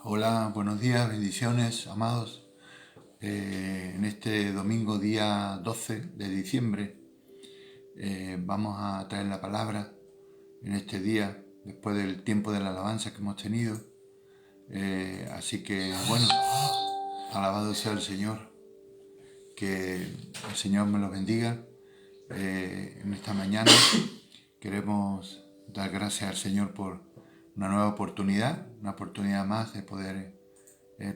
Hola, buenos días, bendiciones, amados. En este domingo día 12 de diciembre vamos a traer la palabra en este día, después del tiempo de la alabanza que hemos tenido. Así que, bueno, alabado sea el Señor, que el Señor me los bendiga. En esta mañana queremos dar gracias al Señor por una nueva oportunidad, una oportunidad más de poder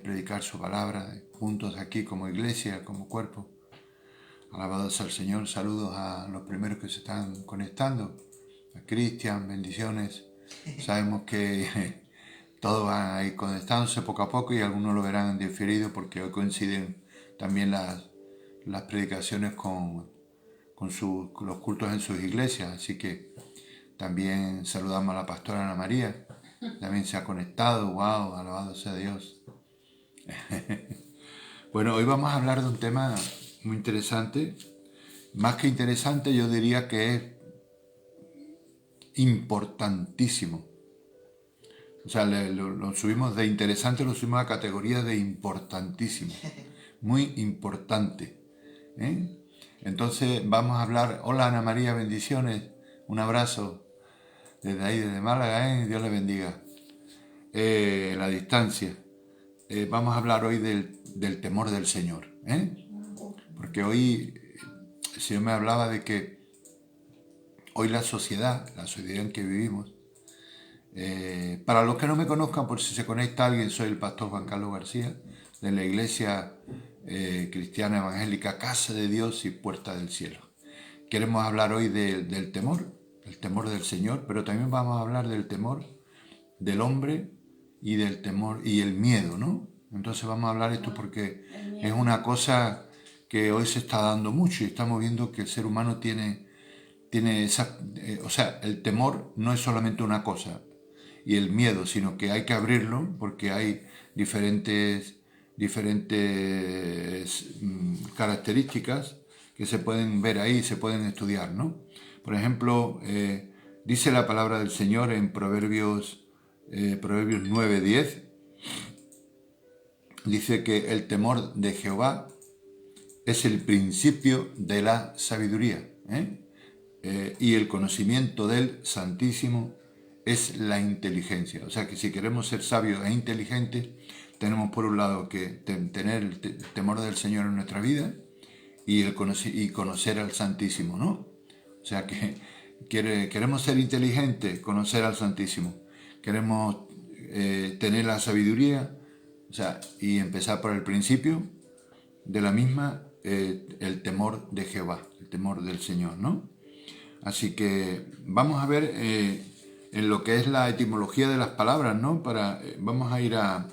predicar su palabra juntos aquí como iglesia, como cuerpo. Alabado sea el Señor. Saludos a los primeros que se están conectando, a Cristian, bendiciones. Sabemos que todos van a ir conectándose poco a poco y algunos lo verán en diferido porque hoy coinciden también las predicaciones con los cultos en sus iglesias. Así que también saludamos a la pastora Ana María, también se ha conectado. Wow, alabado sea Dios. Bueno, hoy vamos a hablar de un tema muy interesante. Más que interesante, yo diría que es importantísimo. O sea, lo subimos de interesante, lo subimos a categoría de importantísimo. Muy importante. ¿eh? Entonces vamos a hablar. Hola Ana María, bendiciones. Un abrazo desde ahí, desde Málaga. Dios le bendiga. La distancia. Vamos a hablar hoy del temor del Señor. Porque hoy el Señor me hablaba de que hoy la sociedad en que vivimos, para los que no me conozcan, por si se conecta alguien, soy el pastor Juan Carlos García, de la Iglesia Cristiana Evangélica Casa de Dios y Puerta del Cielo. Queremos hablar hoy del temor, el temor del Señor, pero también vamos a hablar del temor del hombre y del temor y el miedo, ¿no? Entonces vamos a hablar esto porque es una cosa que hoy se está dando mucho y estamos viendo que el ser humano tiene esa, o sea, el temor no es solamente una cosa y el miedo, sino que hay que abrirlo porque hay diferentes características que se pueden ver ahí, se pueden estudiar, ¿no? Por ejemplo, dice la palabra del Señor en Proverbios 9:10, dice que el temor de Jehová es el principio de la sabiduría, y el conocimiento del Santísimo es la inteligencia. O sea que si queremos ser sabios e inteligentes, tenemos por un lado que tener el temor del Señor en nuestra vida y conocer al Santísimo, ¿no? O sea que queremos ser inteligentes, conocer al Santísimo. Queremos tener la sabiduría, o sea, y empezar por el principio de la misma, el temor de Jehová, el temor del Señor, ¿no? Así que vamos a ver en lo que es la etimología de las palabras, ¿no? Vamos a ir a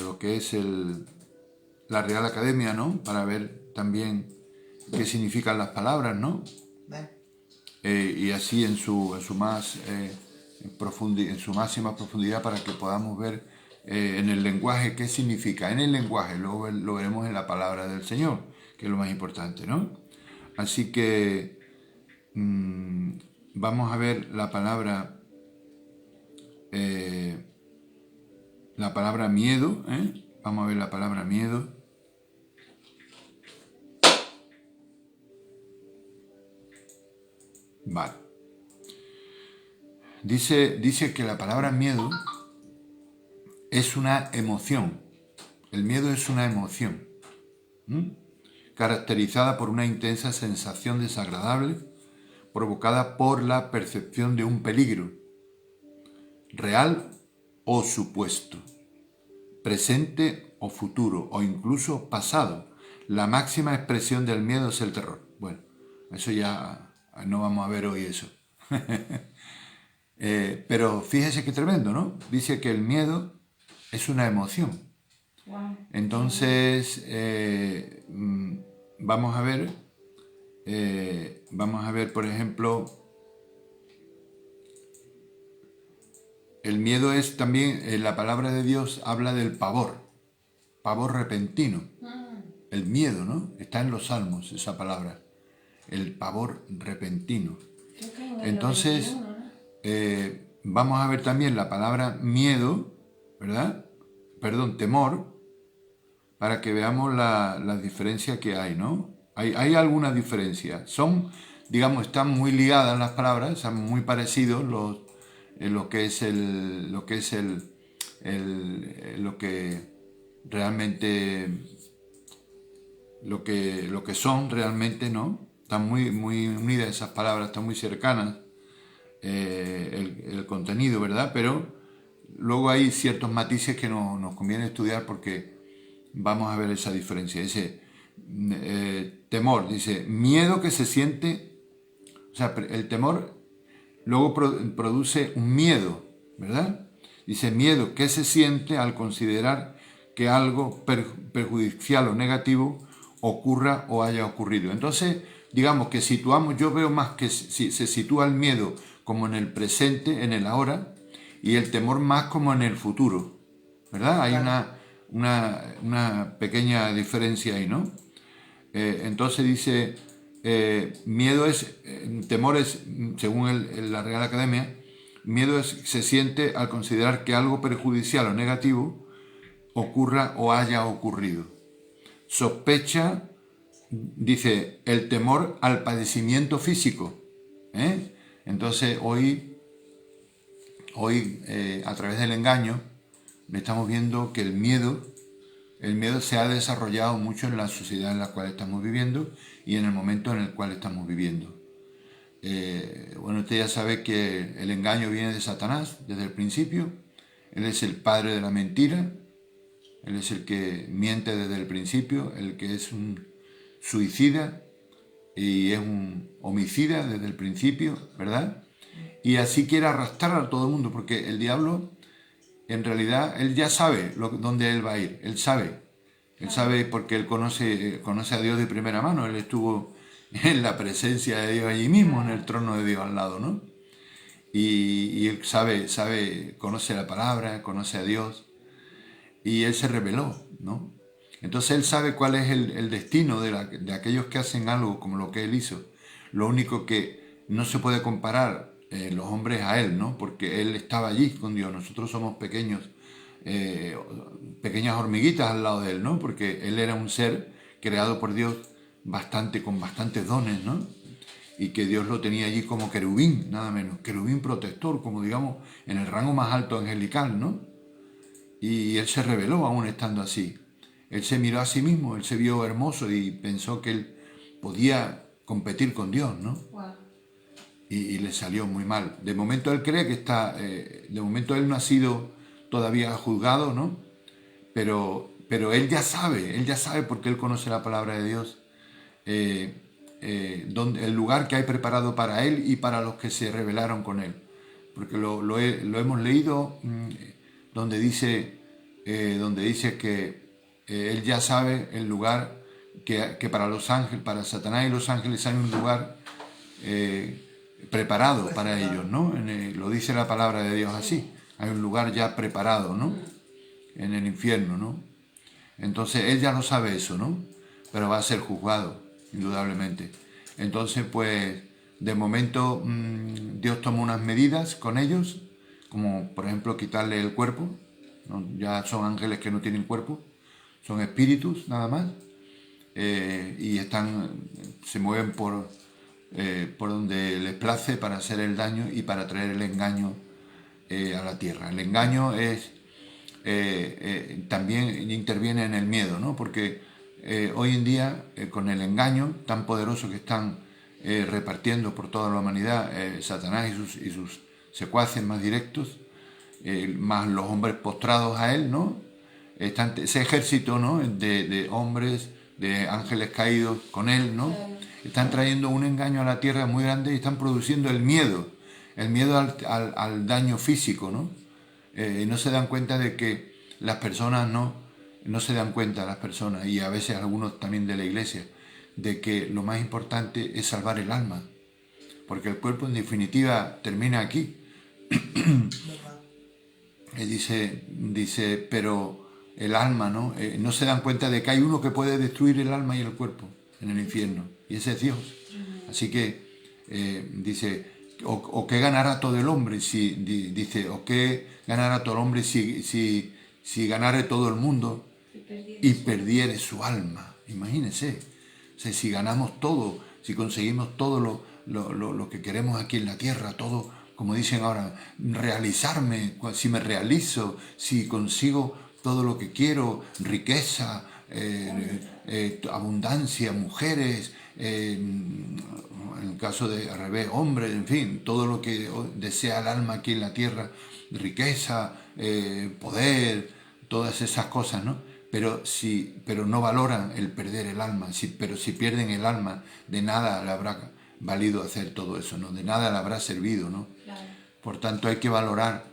lo que es la Real Academia, ¿no? Para ver también qué significan las palabras, ¿no? Y así en su máxima profundidad para que podamos ver en el lenguaje qué significa. En el lenguaje, luego lo veremos en la palabra del Señor, que es lo más importante, ¿no? Así que vamos a ver la palabra miedo, Vamos a ver la palabra miedo. Vale. Dice que la palabra miedo es una emoción. El miedo es una emoción, caracterizada por una intensa sensación desagradable provocada por la percepción de un peligro, real o supuesto, presente o futuro, o incluso pasado. La máxima expresión del miedo es el terror. Bueno, eso ya no vamos a ver hoy eso. Pero fíjese qué tremendo, ¿no? Dice que el miedo es una emoción. Entonces, vamos a ver, por ejemplo, el miedo es también, la palabra de Dios habla del pavor repentino. El miedo, ¿no? Está en los Salmos esa palabra, el pavor repentino. Entonces, vamos a ver también la palabra miedo, ¿verdad? Perdón, temor, para que veamos la diferencia que hay, ¿no? Hay alguna diferencia. Son, digamos, están muy ligadas las palabras, están muy parecidos lo que es lo que realmente, lo que son realmente, ¿no? Están muy unidas esas palabras, están muy cercanas, el contenido, ¿verdad? Pero luego hay ciertos matices que nos conviene estudiar porque vamos a ver esa diferencia. Dice, temor, dice, miedo que se siente, o sea, el temor luego produce un miedo, ¿verdad? Dice, miedo que se siente al considerar que algo perjudicial o negativo ocurra o haya ocurrido. Entonces, digamos que situamos, yo veo más que se sitúa el miedo como en el presente, en el ahora, y el temor más como en el futuro, ¿verdad? Hay una pequeña diferencia ahí, ¿no? Entonces dice, temor es, según la Real Academia, miedo se siente al considerar que algo perjudicial o negativo ocurra o haya ocurrido. Sospecha, dice, el temor al padecimiento físico. Entonces hoy a través del engaño estamos viendo que el miedo se ha desarrollado mucho en la sociedad en la cual estamos viviendo y en el momento en el cual estamos viviendo. Bueno, usted ya sabe que el engaño viene de Satanás desde el principio. Él es el padre de la mentira. Él es el que miente desde el principio, el que es un suicida y es un homicida desde el principio, ¿verdad? Y así quiere arrastrar a todo el mundo, porque el diablo, en realidad, él ya sabe dónde él va a ir. Él sabe porque él conoce a Dios de primera mano. Él estuvo en la presencia de Dios allí mismo, en el trono de Dios al lado, ¿no? Y él conoce la palabra, conoce a Dios, y él se rebeló, ¿no? Entonces él sabe cuál es el destino de aquellos que hacen algo como lo que él hizo. Lo único que no se puede comparar los hombres a él, ¿no? Porque él estaba allí con Dios. Nosotros somos pequeñas hormiguitas al lado de él, ¿no? Porque él era un ser creado por Dios con bastantes dones, ¿no? Y que Dios lo tenía allí como querubín, nada menos, querubín protector, como digamos, en el rango más alto angelical, ¿no? Y él se rebeló aún estando así. Él se miró a sí mismo, él se vio hermoso y pensó que él podía competir con Dios, ¿no? Wow. Y le salió muy mal. De momento él cree que de momento él no ha sido todavía juzgado, ¿no? Pero él ya sabe porque él conoce la palabra de Dios, el lugar que hay preparado para él y para los que se rebelaron con él. Porque lo hemos leído donde dice que él ya sabe el lugar que para los ángeles, para Satanás y los ángeles hay un lugar preparado para ellos, ¿no? Lo dice la palabra de Dios así. Hay un lugar ya preparado, ¿no? En el infierno, ¿no? Entonces él ya no sabe eso, ¿no? Pero va a ser juzgado, indudablemente. Entonces, pues, de momento Dios toma unas medidas con ellos, como por ejemplo quitarle el cuerpo, ¿no? Ya son ángeles que no tienen cuerpo, son espíritus nada más, y se mueven por donde les place para hacer el daño y para traer el engaño a la tierra. El engaño también interviene en el miedo, ¿no? Porque hoy en día, con el engaño tan poderoso que están repartiendo por toda la humanidad, Satanás y sus secuaces más directos, más los hombres postrados a él, ¿no? Ese ejército, ¿no? de hombres, de ángeles caídos con él, ¿no? Están trayendo un engaño a la tierra muy grande y están produciendo el miedo al daño físico, ¿no? Y no se dan cuenta de que las personas no se dan cuenta, las personas, y a veces algunos también de la iglesia, de que lo más importante es salvar el alma, porque el cuerpo en definitiva termina aquí. Dice, pero el alma, ¿no? No se dan cuenta de que hay uno que puede destruir el alma y el cuerpo en el infierno, y ese es Dios. Así que dice, o qué ganará todo el hombre si, dice, o qué ganará todo el hombre si ganare todo el mundo y perdiere su alma. Imagínense, o sea, si ganamos todo, si conseguimos todo lo que queremos aquí en la tierra, todo, como dicen ahora, realizarme, si me realizo, si consigo todo lo que quiero, riqueza, abundancia, mujeres, en el caso de al revés, hombres, en fin, todo lo que desea el alma aquí en la tierra, riqueza, poder, todas esas cosas, ¿no? Pero no valoran el perder el alma, pero si pierden el alma, de nada le habrá valido hacer todo eso, ¿no? De nada le habrá servido, ¿no? Claro. Por tanto, hay que valorar,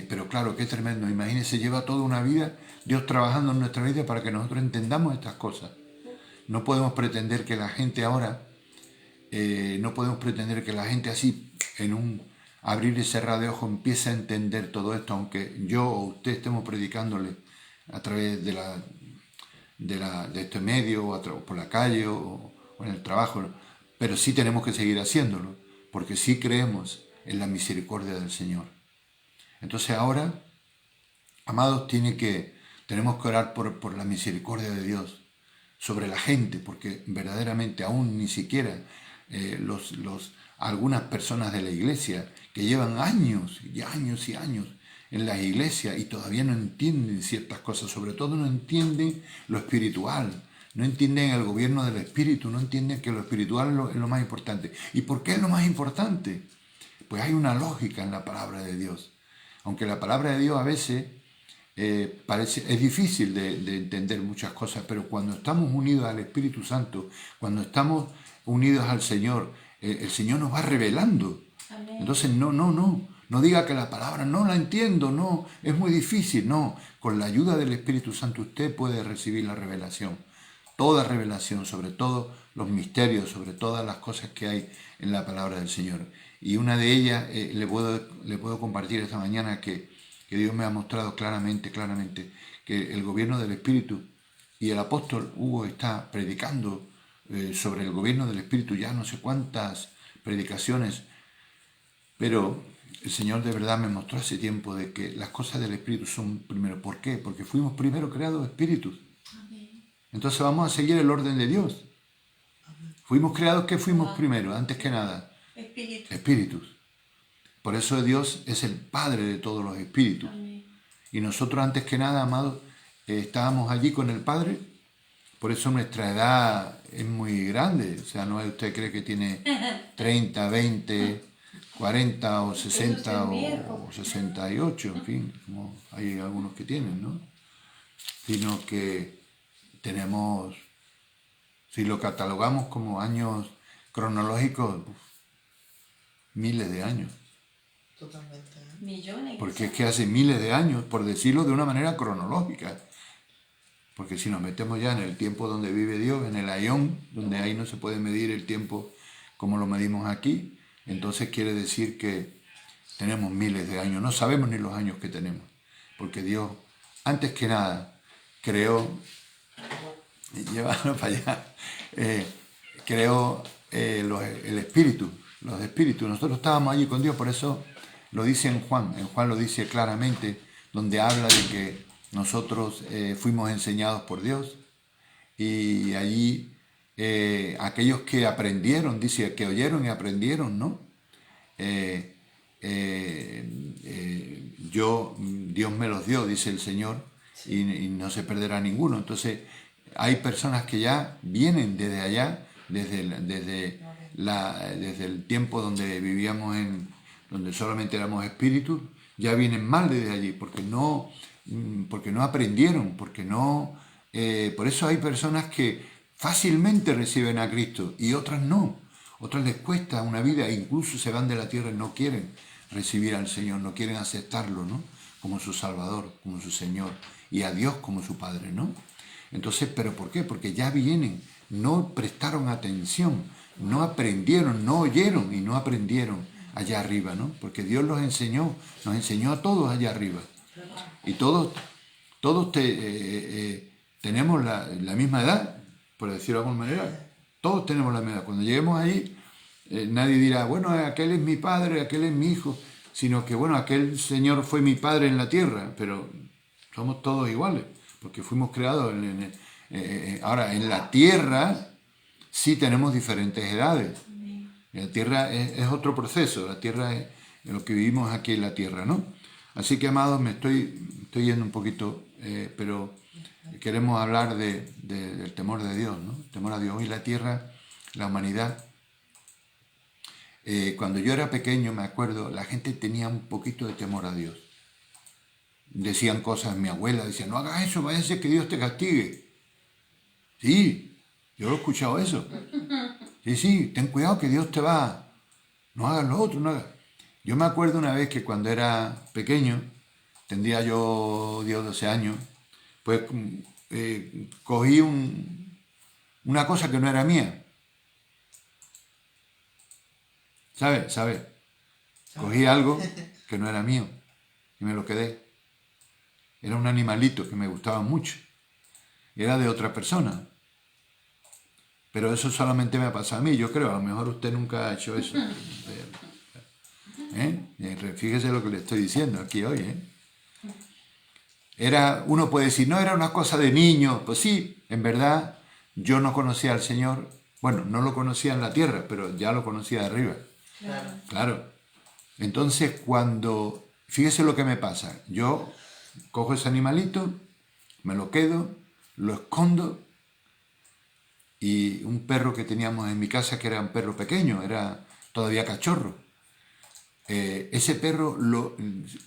pero claro, qué tremendo. Imagínense, lleva toda una vida Dios trabajando en nuestra vida para que nosotros entendamos estas cosas. No podemos pretender que la gente ahora, no podemos pretender que la gente así, en un abrir y cerrar de ojos, empiece a entender todo esto, aunque yo o usted estemos predicándole a través de este medio, o por la calle o en el trabajo, pero sí tenemos que seguir haciéndolo, porque sí creemos en la misericordia del Señor. Entonces ahora, amados, tenemos que orar por la misericordia de Dios sobre la gente, porque verdaderamente aún ni siquiera algunas personas de la iglesia que llevan años y años y años en las iglesias y todavía no entienden ciertas cosas, sobre todo no entienden lo espiritual, no entienden el gobierno del espíritu, no entienden que lo espiritual es lo más importante. ¿Y por qué es lo más importante? Pues hay una lógica en la palabra de Dios. Aunque la palabra de Dios a veces es difícil de entender muchas cosas, pero cuando estamos unidos al Espíritu Santo, cuando estamos unidos al Señor, el Señor nos va revelando. Amén. Entonces no diga que la palabra no la entiendo, no, es muy difícil, no. Con la ayuda del Espíritu Santo usted puede recibir la revelación, toda revelación, sobre todo los misterios, sobre todas las cosas que hay en la palabra del Señor. Y una de ellas le puedo compartir esta mañana que Dios me ha mostrado claramente que el gobierno del Espíritu, y el apóstol Hugo está predicando sobre el gobierno del Espíritu ya no sé cuántas predicaciones, pero el Señor de verdad me mostró hace tiempo de que las cosas del Espíritu son primero. ¿Por qué? Porque fuimos primero creados espíritus. Entonces vamos a seguir el orden de Dios. Fuimos creados, ¿qué fuimos primero? Antes que nada, espíritus. Por eso Dios es el Padre de todos los espíritus. Amén. Y nosotros antes que nada, amados, estábamos allí con el Padre. Por eso nuestra edad es muy grande. O sea, no es usted cree que tiene 30, 20, 40 o 60 o 68, en fin, como hay algunos que tienen, ¿no? Sino que tenemos, si lo catalogamos como años cronológicos, miles de años. Totalmente. Millones. Porque es que hace miles de años, por decirlo de una manera cronológica. Porque si nos metemos ya en el tiempo donde vive Dios, en el aión, donde ahí no se puede medir el tiempo como lo medimos aquí, entonces quiere decir que tenemos miles de años. No sabemos ni los años que tenemos. Porque Dios, antes que nada, creó, llévalo para allá, creó el espíritu, los espíritus. Nosotros estábamos allí con Dios, por eso lo dice en Juan lo dice claramente, donde habla de que nosotros fuimos enseñados por Dios y allí aquellos que aprendieron, dice que oyeron y aprendieron, ¿no? Dios me los dio, dice el Señor, y no se perderá ninguno. Entonces hay personas que ya vienen desde allá, desde el tiempo donde vivíamos donde solamente éramos espíritus, ya vienen mal desde allí, porque no aprendieron, por eso hay personas que fácilmente reciben a Cristo y otras no, otras les cuesta una vida, incluso se van de la tierra y no quieren recibir al Señor, no quieren aceptarlo, ¿no? Como su Salvador, como su Señor, y a Dios como su Padre, ¿no? Entonces, ¿pero por qué? Porque ya vienen, no prestaron atención, no aprendieron, no oyeron y no aprendieron allá arriba, ¿no? Porque Dios nos enseñó a todos allá arriba. Y todos tenemos la misma edad, por decirlo de alguna manera. Todos tenemos la misma edad. Cuando lleguemos ahí, nadie dirá, bueno, aquel es mi padre, aquel es mi hijo, sino que, bueno, aquel Señor fue mi padre en la tierra, pero somos todos iguales, porque fuimos creados ahora en la tierra sí tenemos diferentes edades. La tierra es otro proceso, la tierra es lo que vivimos aquí en la tierra, ¿no? Así que, amados, me estoy yendo un poquito, pero queremos hablar del temor de Dios, ¿no? El temor a Dios. Hoy la tierra, la humanidad. Cuando yo era pequeño, me acuerdo, la gente tenía un poquito de temor a Dios. Decían cosas, mi abuela decía, no hagas eso, vaya a ser que Dios te castigue. Sí, yo lo he escuchado eso. Sí, ten cuidado que Dios te va, no hagas lo otro, no hagas. Yo me acuerdo una vez que cuando era pequeño, tendría yo 10 o 12 años, pues cogí una cosa que no era mía. ¿Sabes? Cogí algo que no era mío y me lo quedé. Era un animalito que me gustaba mucho. Era de otra persona. Pero eso solamente me pasa a mí, yo creo. A lo mejor usted nunca ha hecho eso. Fíjese lo que le estoy diciendo aquí hoy. Uno puede decir, no, era una cosa de niño. Pues sí, en verdad, yo no conocía al Señor. Bueno, no lo conocía en la tierra, pero ya lo conocía de arriba. Claro. Entonces, fíjese lo que me pasa. Yo cojo ese animalito, me lo quedo, lo escondo, y un perro que teníamos en mi casa, que era un perro pequeño, era todavía cachorro, ese perro,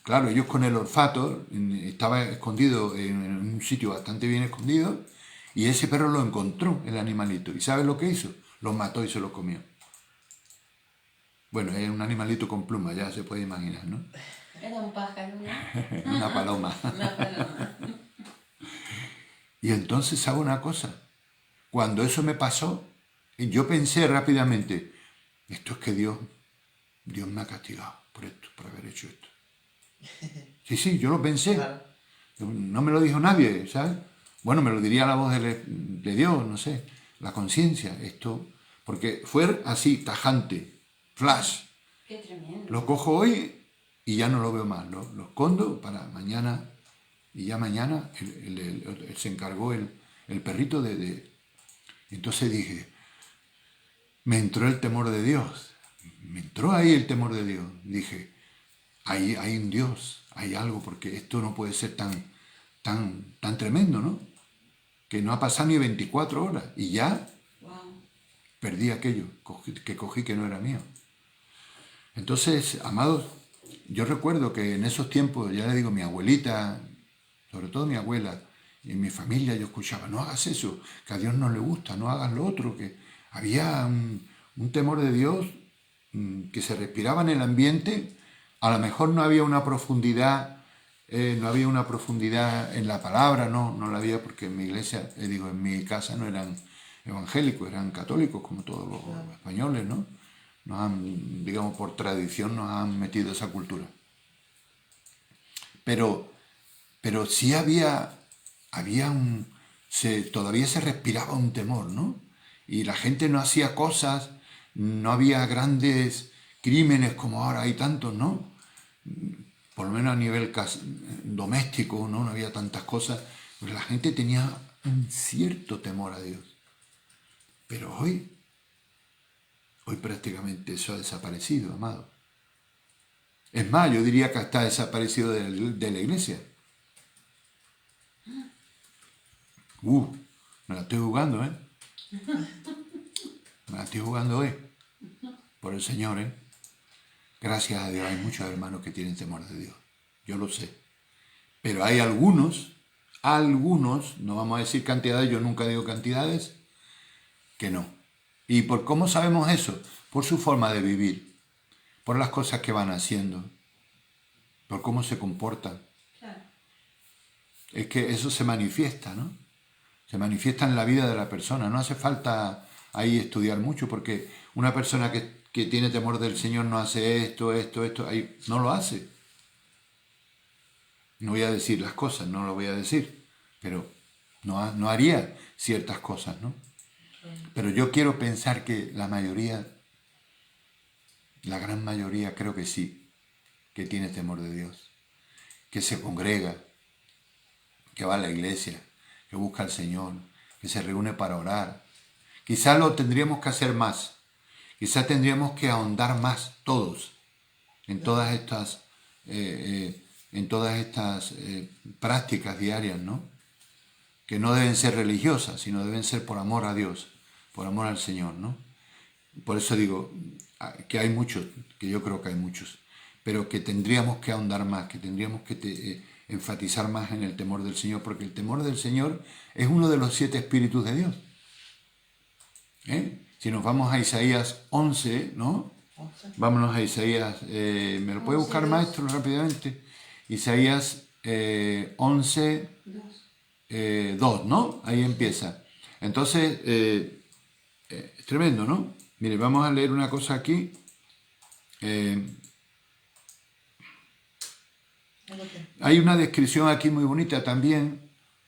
claro, ellos con el olfato, estaba escondido en un sitio bastante bien escondido, y ese perro lo encontró, el animalito, y ¿sabe lo que hizo? Lo mató y se lo comió. Bueno, es un animalito con plumas, ya se puede imaginar, ¿no? Era un pájaro, ¿no? Una paloma. Una paloma. Y entonces, ¿sabe una cosa? Cuando eso me pasó, yo pensé rápidamente, esto es que Dios me ha castigado por esto, por haber hecho esto. Sí, yo lo pensé. No me lo dijo nadie, ¿sabes? Bueno, me lo diría la voz de Dios, no sé, la conciencia, esto, porque fue así, tajante, flash. Qué tremendo. Lo cojo hoy y ya no lo veo más, lo escondo para mañana, y ya mañana se encargó el perrito Entonces dije, me entró el temor de Dios, me entró ahí el temor de Dios. Dije, hay un Dios, hay algo, porque esto no puede ser tan tremendo, ¿no? Que no ha pasado ni 24 horas y ya perdí aquello que cogí que no era mío. Entonces, amados, yo recuerdo que en esos tiempos, ya le digo, mi abuelita, sobre todo mi abuela, y en mi familia yo escuchaba, no hagas eso, que a Dios no le gusta, no hagas lo otro, que había un temor de Dios que se respiraba en el ambiente. A lo mejor no había una profundidad, en la palabra, no la había, porque en mi iglesia, en mi casa no eran evangélicos, eran católicos como todos los españoles, ¿no? Digamos, por tradición nos han metido esa cultura. Pero sí todavía se respiraba un temor, ¿no? Y la gente no hacía cosas, no había grandes crímenes como ahora hay tantos, ¿no? Por lo menos a nivel doméstico, ¿no? No había tantas cosas, pero la gente tenía un cierto temor a Dios. Pero hoy prácticamente eso ha desaparecido, amado. Es más, yo diría que está desaparecido de la iglesia. Me la estoy jugando, ¿eh? Me la estoy jugando hoy. Por el Señor, ¿eh? Gracias a Dios, hay muchos hermanos que tienen temor de Dios. Yo lo sé. Pero hay algunos, no vamos a decir cantidades, yo nunca digo cantidades, que no. ¿Y por cómo sabemos eso? Por su forma de vivir, por las cosas que van haciendo, por cómo se comportan. Claro. Es que eso se manifiesta, ¿no? Se manifiesta en la vida de la persona. No hace falta ahí estudiar mucho, porque una persona que tiene temor del Señor no hace esto, ahí no lo hace. No voy a decir las cosas, no lo voy a decir, pero no haría ciertas cosas, ¿no? Pero yo quiero pensar que la mayoría la gran mayoría creo que sí, que tiene temor de Dios, que se congrega, que va a la iglesia, que busca al Señor, que se reúne para orar. Quizá lo tendríamos que hacer más, quizá tendríamos que ahondar más todos en todas estas, prácticas diarias, ¿no? Que no deben ser religiosas, sino deben ser por amor a Dios, por amor al Señor, ¿no? Por eso digo que hay muchos, que yo creo que hay muchos, pero que tendríamos que ahondar más, que tendríamos que enfatizar más en el temor del Señor, porque el temor del Señor es uno de los 7 espíritus de Dios. Si nos vamos a Isaías 11, ¿no? 11. Vámonos a Isaías, ¿me lo puede buscar, 11:2. maestro, rápidamente? Isaías 11, 2, ¿no? Ahí empieza. Entonces, es tremendo, ¿no? Mire, vamos a leer una cosa aquí. Hay una descripción aquí muy bonita también,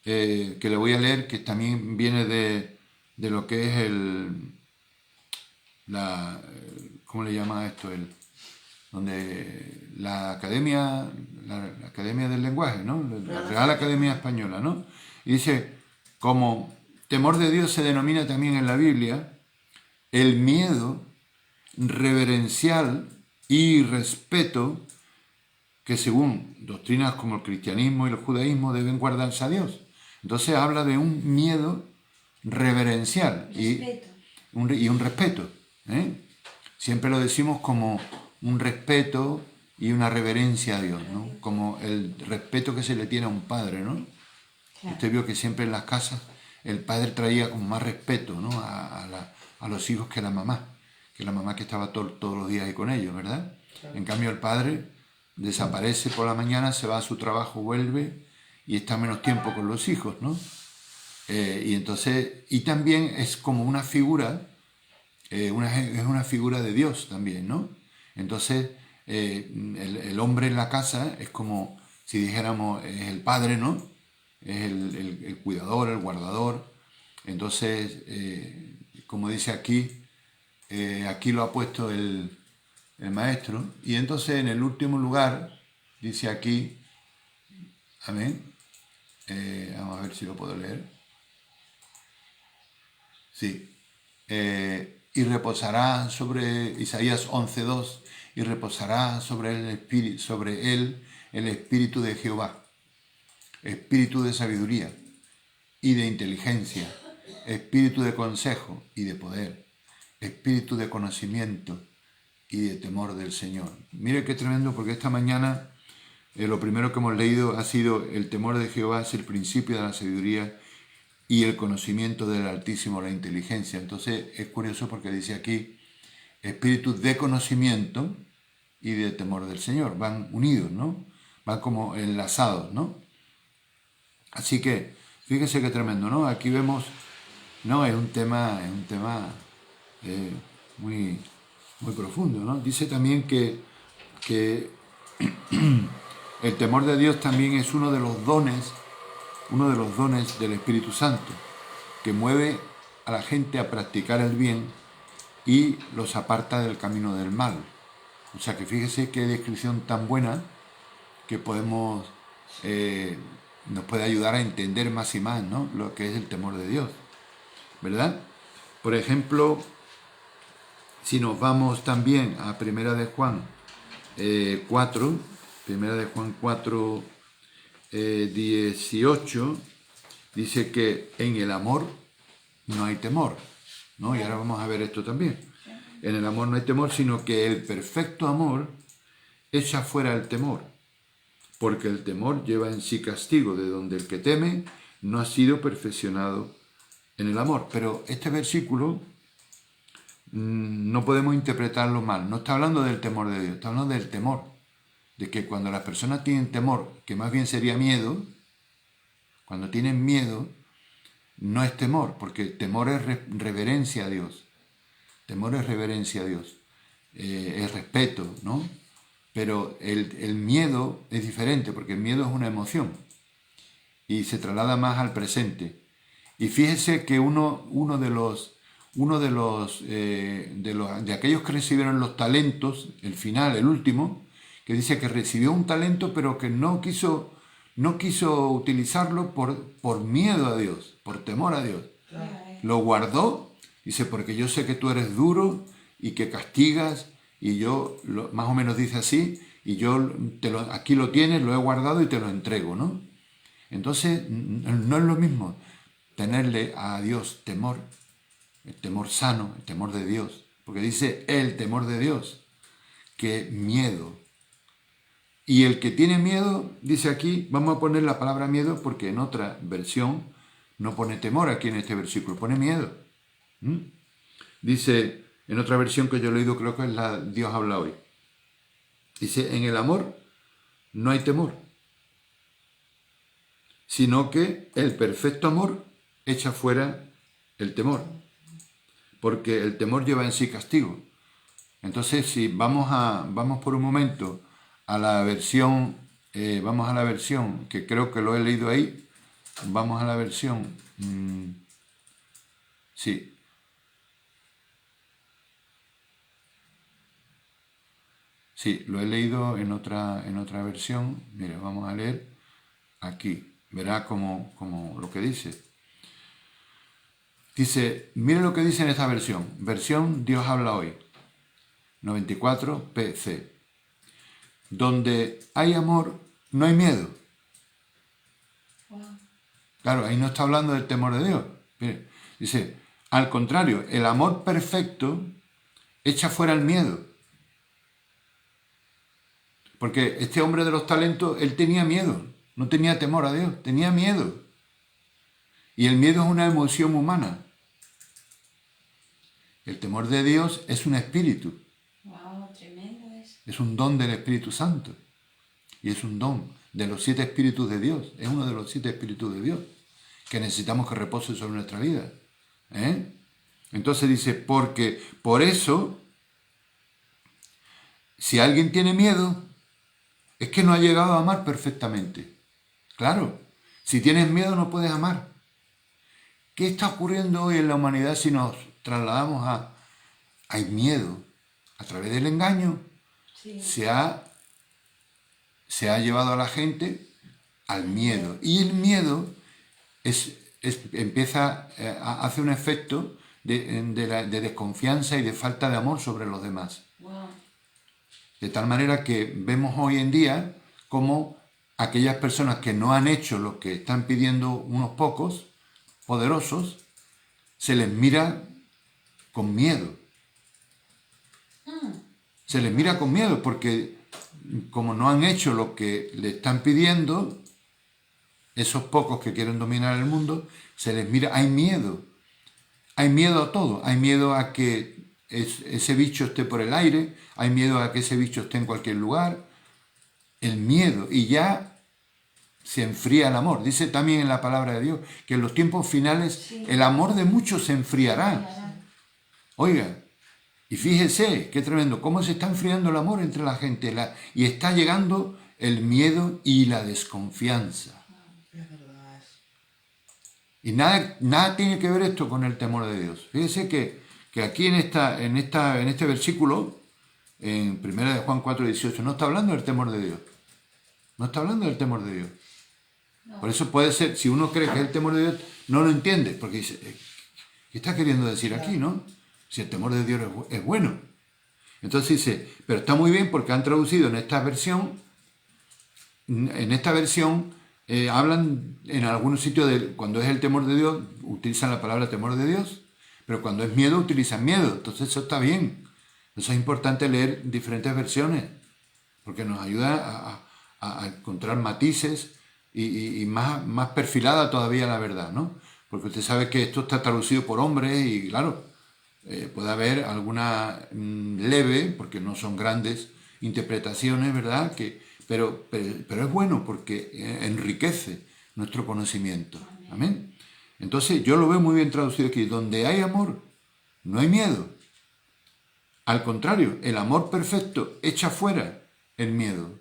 que le voy a leer, que también viene de lo que es ¿cómo le llama esto? Donde la academia del lenguaje, ¿no? La Real Academia Española, ¿no? Y dice, como temor de Dios se denomina también en la Biblia el miedo reverencial y respeto que según doctrinas como el cristianismo y el judaísmo deben guardarse a Dios. Entonces habla de un miedo reverencial y un respeto. Siempre lo decimos como un respeto y una reverencia a Dios, ¿no? Como el respeto que se le tiene a un padre, ¿no? Claro. Usted vio que siempre en las casas el padre traía como más respeto, ¿no? a los hijos que la mamá que estaba todos los días ahí con ellos, ¿verdad? Claro. En cambio el padre desaparece por la mañana, se va a su trabajo, vuelve y está menos tiempo con los hijos, ¿no? Y también es como una figura, es una figura de Dios también, ¿no? Entonces, el hombre en la casa es como si dijéramos, es el padre, ¿no? Es el cuidador, el guardador. Entonces, como dice aquí, aquí lo ha puesto el maestro. Y entonces, en el último lugar, dice aquí, amén. Vamos a ver si lo puedo leer. Sí. Y reposará sobre Isaías 11:2, y reposará sobre él el espíritu de Jehová, espíritu de sabiduría y de inteligencia, espíritu de consejo y de poder, espíritu de conocimiento y de temor del Señor. Mire qué tremendo, porque esta mañana lo primero que hemos leído ha sido el temor de Jehová es el principio de la sabiduría y el conocimiento del Altísimo, la inteligencia. Entonces es curioso porque dice aquí espíritu de conocimiento y de temor del Señor. Van unidos, ¿no? Van como enlazados, ¿no? Así que fíjese qué tremendo, ¿no? Aquí vemos, no, es un tema muy, muy profundo, ¿no? Dice también que el temor de Dios también es uno de los dones del Espíritu Santo, que mueve a la gente a practicar el bien y los aparta del camino del mal. O sea que fíjese qué descripción tan buena que podemos, nos puede ayudar a entender más y más, ¿no? Lo que es el temor de Dios, ¿verdad? Por ejemplo, si nos vamos también a Primera de Juan 4, 18, dice que en el amor no hay temor, ¿no? Y ahora vamos a ver esto también. En el amor no hay temor, sino que el perfecto amor echa fuera el temor, porque el temor lleva en sí castigo, de donde el que teme no ha sido perfeccionado en el amor. Pero este versículo no podemos interpretarlo mal. No está hablando del temor de Dios, está hablando del temor. De que cuando las personas tienen temor, que más bien sería miedo, cuando tienen miedo, no es temor, porque temor es reverencia a Dios. Temor es reverencia a Dios. Es respeto, ¿no? Pero el miedo es diferente, porque el miedo es una emoción y se traslada más al presente. Y fíjese que uno de los uno de aquellos que recibieron los talentos, el final, el último, que dice que recibió un talento pero que no quiso utilizarlo por miedo a Dios, por temor a Dios. Lo guardó, dice, porque yo sé que tú eres duro y que castigas, y yo, más o menos dice así, y yo aquí lo tienes, lo he guardado y te lo entrego, ¿no? Entonces, no es lo mismo tenerle a Dios temor, el temor sano, el temor de Dios, porque dice el temor de Dios, que miedo. Y el que tiene miedo, dice aquí, vamos a poner la palabra miedo porque en otra versión no pone temor aquí en este versículo, pone miedo. Dice, en otra versión que yo he leído, creo que es la Dios habla hoy. Dice, en el amor no hay temor, sino que el perfecto amor echa fuera el temor, porque el temor lleva en sí castigo. Entonces, si vamos por un momento a la versión, vamos a la versión, que creo que lo he leído ahí, vamos a la versión, sí. Sí, lo he leído en otra versión. Mira, vamos a leer aquí. Verá como lo que dice. Dice, mire lo que dice en esta versión. Versión Dios habla hoy. 94 PC. Donde hay amor, no hay miedo. Wow. Claro, ahí no está hablando del temor de Dios. Mire, dice, al contrario, el amor perfecto echa fuera el miedo. Porque este hombre de los talentos, él tenía miedo, no tenía temor a Dios, tenía miedo. Y el miedo es una emoción humana. El temor de Dios es un espíritu, Wow, tremendo eso. es un don del Espíritu Santo. Y es un don de los 7 espíritus de Dios, es uno de los 7 espíritus de Dios que necesitamos que repose sobre nuestra vida. Entonces dice, porque por eso, si alguien tiene miedo, es que no ha llegado a amar perfectamente. Claro, si tienes miedo no puedes amar. ¿Qué está ocurriendo hoy en la humanidad si nos trasladamos a... Hay miedo. A través del engaño Sí. se ha llevado a la gente al miedo. Y el miedo hace un efecto de desconfianza y de falta de amor sobre los demás. Wow. De tal manera que vemos hoy en día como aquellas personas que no han hecho lo que están pidiendo unos pocos, poderosos, se les mira con miedo. Se les mira con miedo porque como no han hecho lo que le están pidiendo, esos pocos que quieren dominar el mundo, se les mira, hay miedo. Hay miedo a todo. Hay miedo a que ese bicho esté por el aire, hay miedo a que ese bicho esté en cualquier lugar. El miedo. Y ya se enfría el amor. Dice también en la palabra de Dios que en los tiempos finales el amor de muchos se enfriará. Oiga, y fíjese, qué tremendo, cómo se está enfriando el amor entre la gente y está llegando el miedo y la desconfianza. Es verdad eso. Y nada tiene que ver esto con el temor de Dios. Fíjese que aquí en este versículo, en 1 de Juan 4:18, no está hablando del temor de Dios. No está hablando del temor de Dios. Por eso puede ser, si uno cree que es el temor de Dios, no lo entiende, porque dice, ¿qué está queriendo decir aquí, no? Si el temor de Dios es bueno. Entonces dice, pero está muy bien porque han traducido en esta versión, hablan en algunos sitios de cuando es el temor de Dios, utilizan la palabra temor de Dios, pero cuando es miedo, utilizan miedo. Entonces eso está bien. Eso es importante leer diferentes versiones, porque nos ayuda a encontrar matices y más perfilada todavía la verdad, ¿no? Porque usted sabe que esto está traducido por hombres y claro, puede haber alguna leve, porque no son grandes interpretaciones, ¿verdad? Pero es bueno porque enriquece nuestro conocimiento. Amén. Entonces yo lo veo muy bien traducido aquí. Donde hay amor, no hay miedo. Al contrario, el amor perfecto echa fuera el miedo.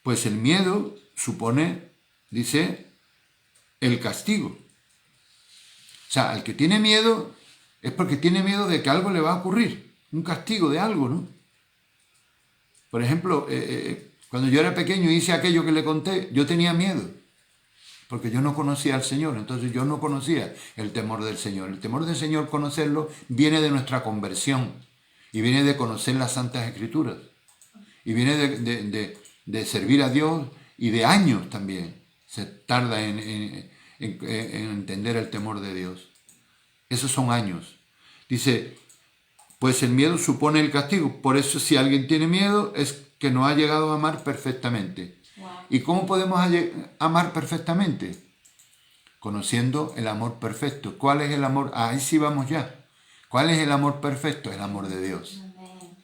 Pues el miedo supone, dice, el castigo. O sea, el que tiene miedo es porque tiene miedo de que algo le va a ocurrir, un castigo de algo, ¿no? Por ejemplo, cuando yo era pequeño y hice aquello que le conté, yo tenía miedo, porque yo no conocía al Señor, entonces yo no conocía el temor del Señor. El temor del Señor, conocerlo, viene de nuestra conversión y viene de conocer las Santas Escrituras y viene de servir a Dios y de años también. Se tarda en entender el temor de Dios. Esos son años. Dice, pues el miedo supone el castigo. Por eso si alguien tiene miedo es que no ha llegado a amar perfectamente. Wow. ¿Y cómo podemos amar perfectamente? Conociendo el amor perfecto. ¿Cuál es el amor? Ahí sí vamos ya. ¿Cuál es el amor perfecto? El amor de Dios. Amén.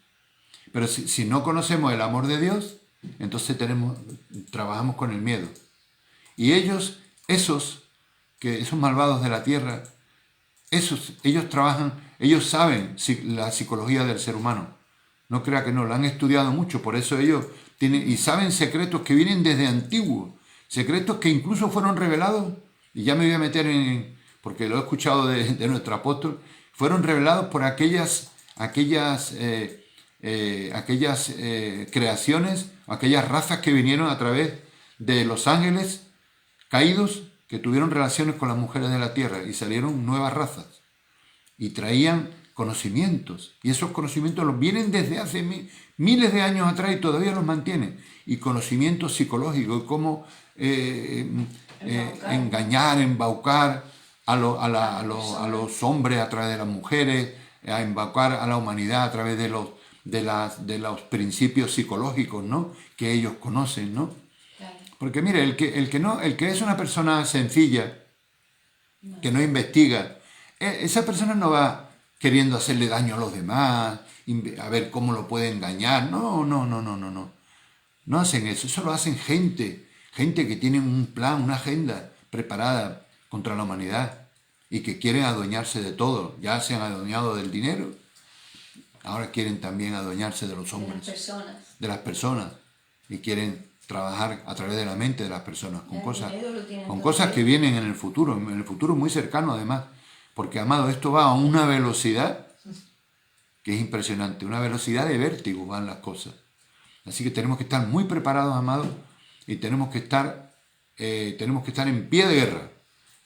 Pero si no conocemos el amor de Dios, entonces trabajamos con el miedo. Y esos malvados de la tierra, ellos trabajan, ellos saben la psicología del ser humano. No crea que no, la han estudiado mucho, por eso ellos tienen, y saben secretos que vienen desde antiguo, secretos que incluso fueron revelados, y ya me voy a meter porque lo he escuchado de nuestro apóstol, fueron revelados por aquellas creaciones, aquellas razas que vinieron a través de los ángeles caídos, que tuvieron relaciones con las mujeres de la tierra y salieron nuevas razas y traían conocimientos, y esos conocimientos los vienen desde hace miles de años atrás y todavía los mantienen, y conocimientos psicológicos, cómo engañar, embaucar a los hombres a través de las mujeres, a embaucar a la humanidad a través de los principios psicológicos, ¿no?, que ellos conocen, ¿no? Porque mire, el que es una persona sencilla, que no investiga, esa persona no va queriendo hacerle daño a los demás, a ver cómo lo puede engañar. No. No hacen eso, eso lo hacen gente que tiene un plan, una agenda preparada contra la humanidad y que quieren adueñarse de todo. Ya se han adueñado del dinero, ahora quieren también adueñarse de los hombres, de las personas, y quieren trabajar a través de la mente de las personas con cosas que vienen en el futuro muy cercano además, porque, amado, esto va a una velocidad que es impresionante, una velocidad de vértigo van las cosas. Así que tenemos que estar muy preparados, amados, y tenemos que estar en pie de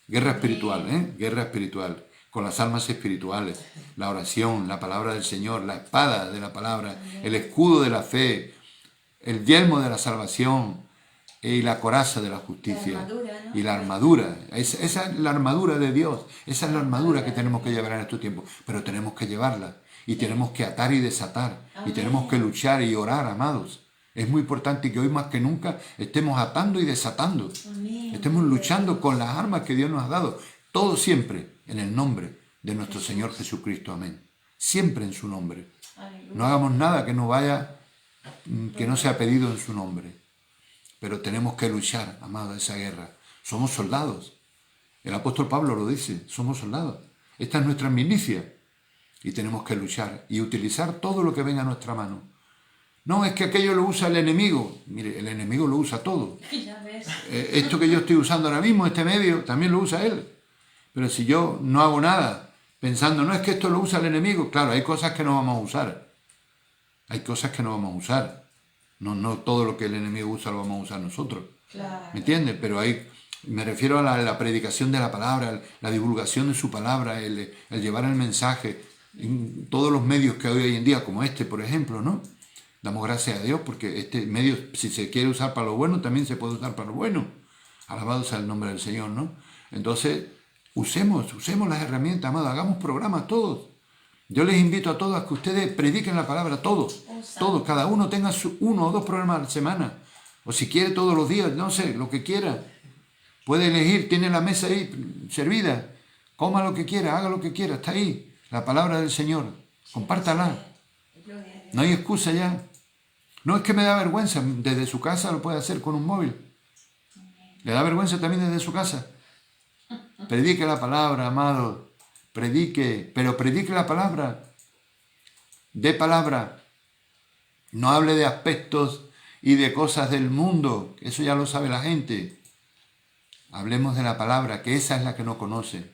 guerra espiritual, guerra espiritual, con las armas espirituales, la oración, la palabra del Señor, la espada de la palabra, el escudo de la fe, el yelmo de la salvación y la coraza de la justicia, la armadura, ¿no? Y la armadura. Esa es la armadura de Dios, esa es la armadura que tenemos que llevar en estos tiempos, pero tenemos que llevarla y tenemos que atar y desatar. Amén. Y tenemos que luchar y orar, amados. Es muy importante que hoy más que nunca estemos atando y desatando. Amén. Estemos luchando con las armas que Dios nos ha dado, todo siempre en el nombre de nuestro Señor Jesucristo. Amén. Siempre en su nombre. Aleluya. No hagamos nada que no sea pedido en su nombre. Pero tenemos que luchar, amado, esa guerra. Somos soldados. El apóstol Pablo lo dice, somos soldados. Esta es nuestra milicia. Y tenemos que luchar y utilizar todo lo que venga a nuestra mano. No es que aquello lo usa el enemigo. Mire, el enemigo lo usa todo. Ya ves. Esto que yo estoy usando ahora mismo, este medio, también lo usa él. Pero si yo no hago nada, pensando, no es que esto lo usa el enemigo, claro, hay cosas que no vamos a usar. Hay cosas que no vamos a usar. No todo lo que el enemigo usa lo vamos a usar nosotros. Claro. ¿Me entiendes? Pero me refiero a la predicación de la palabra, la divulgación de su palabra, el llevar el mensaje en todos los medios que hay hoy en día, como este, por ejemplo, ¿no? Damos gracias a Dios porque este medio, si se quiere usar para lo bueno, también se puede usar para lo bueno. Alabado sea el nombre del Señor, ¿no? Entonces, usemos las herramientas, amados, hagamos programas todos. Yo les invito a todos a que ustedes prediquen la palabra, todos, cada uno tenga 1 o 2 programas a la semana, o si quiere todos los días, no sé, lo que quiera. Puede elegir, tiene la mesa ahí servida, coma lo que quiera, haga lo que quiera, está ahí, la palabra del Señor, compártala. No hay excusa ya. No es que me da vergüenza, desde su casa lo puede hacer con un móvil. Le da vergüenza también desde su casa. Predique la palabra, amado. Predique, pero predique la palabra. De palabra. No hable de aspectos y de cosas del mundo. Eso ya lo sabe la gente. Hablemos de la palabra, que esa es la que no conoce.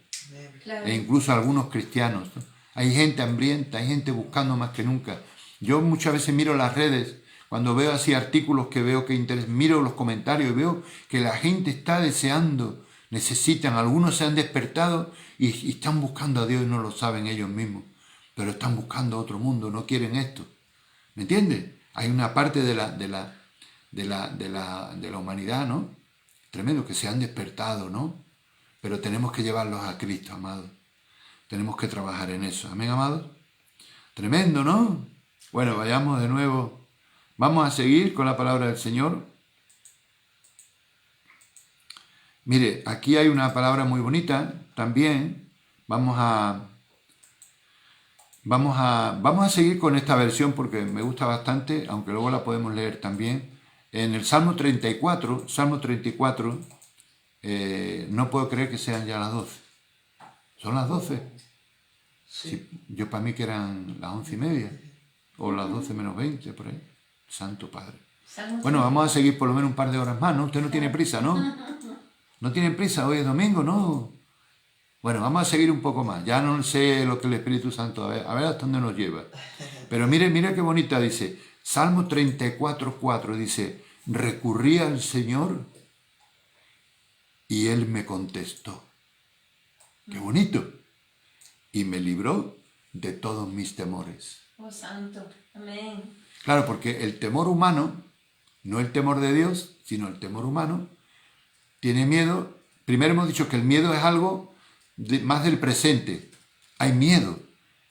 Claro. e incluso algunos cristianos, ¿no? Hay gente hambrienta, hay gente buscando más que nunca. Yo muchas veces miro las redes, cuando veo así artículos que veo que miro los comentarios y veo que la gente está deseando, necesitan, algunos se han despertado y están buscando a Dios y no lo saben ellos mismos, pero están buscando otro mundo, no quieren esto. ¿Me entiendes? Hay una parte de la humanidad, ¿no? Tremendo, que se han despertado, ¿no? Pero tenemos que llevarlos a Cristo, amados. Tenemos que trabajar en eso. Amén, amados. Tremendo, ¿no? Bueno, vayamos de nuevo. Vamos a seguir con la palabra del Señor. Mire, aquí hay una palabra muy bonita también. Vamos a seguir con esta versión porque me gusta bastante, aunque luego la podemos leer también. En el Salmo 34, no puedo creer que sean ya las 12. ¿Son las 12? Sí, yo para mí que eran las 11:30, o las 12 menos 20, por ahí. Santo Padre. Bueno, vamos a seguir por lo menos un par de horas más, ¿no? Usted no tiene prisa, ¿no? ¿No tienen prisa? Hoy es domingo, ¿no? Bueno, vamos a seguir un poco más. Ya no sé lo que el Espíritu Santo, a ver hasta dónde nos lleva. Pero mire qué bonita dice. Salmo 34:4 dice, recurrí al Señor y Él me contestó. ¡Qué bonito! Y me libró de todos mis temores. Oh, santo. Amén. Claro, porque el temor humano, no el temor de Dios, sino el temor humano, tiene miedo. Primero hemos dicho que el miedo es algo más del presente. Hay miedo